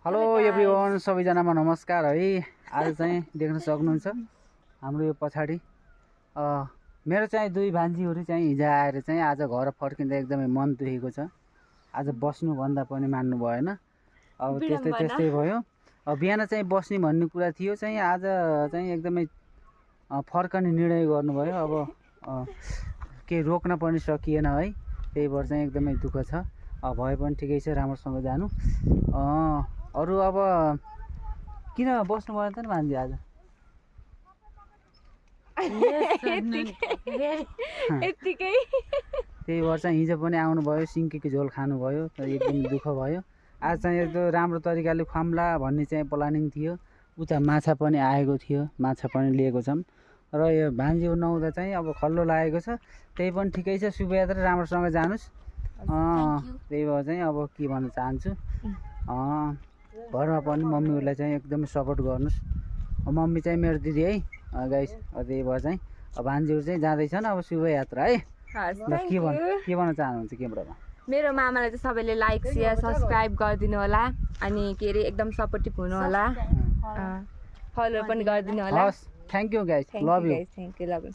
Hello everyone, सबैजनामा नमस्कार है। आज चाहिँ देख्न सक्नुहुन्छ हाम्रो यो पछाडि मेरो चाहिँ दुई भान्जीहरू चाहिँ हिजो आएर चाहिँ आज घर फर्किँदा एकदमै मन दुखेको छ। आज बस्नु भन्दा पनि मान्नु भएन। अब त्यस्तै भयो। बिहान चाहिँ बस्ने भन्ने कुरा थियो, चाहिँ आज चाहिँ एकदमै फर्कने निर्णय गर्नुभयो। अब केही रोक्न पनि सकिएन है, त्यही भएर चाहिँ एकदमै दुःख छ। भए पनि ठिकै छ, राम्रोसँग जानु। अरू अब किन बस्नु भएन त नि भान्जी आज? त्यही भएर चाहिँ हिजो पनि आउनुभयो, सिन्कीको झोल खानुभयो, तर एकदम दुःख भयो। आज चाहिँ एकदम राम्रो तरिकाले खुवाम्ला भन्ने चाहिँ प्लानिङ थियो। उता माछा पनि आएको थियो, माछा पनि लिएको छौँ। र यो भान्जी नहुँदा चाहिँ अब खल्लो लागेको छ। त्यही पनि ठिकै छ, शुभयात्रा राम्रोसँग जानुहोस्। त्यही भएर चाहिँ अब के भन्न चाहन्छु, घरमा पनि मम्मीहरूलाई चाहिँ एकदमै सपोर्ट गर्नुहोस्। मम्मी चाहिँ मेरो दिदी है गाइस। त्यही भएर चाहिँ भान्जीहरू चाहिँ जाँदैछन् अब शुभयात्रा है। के भन्न चाहनुहुन्छ क्यामेरामा? मेरो मामालाई चाहिँ सबैले लाइक शेयर सब्सक्राइब गरिदिनु होला, अनि के अरे एकदम सपोर्टिभ हुनु होला, फलो पनि गरिदिनु होला। Thank you guys, love you. Thank you, love you.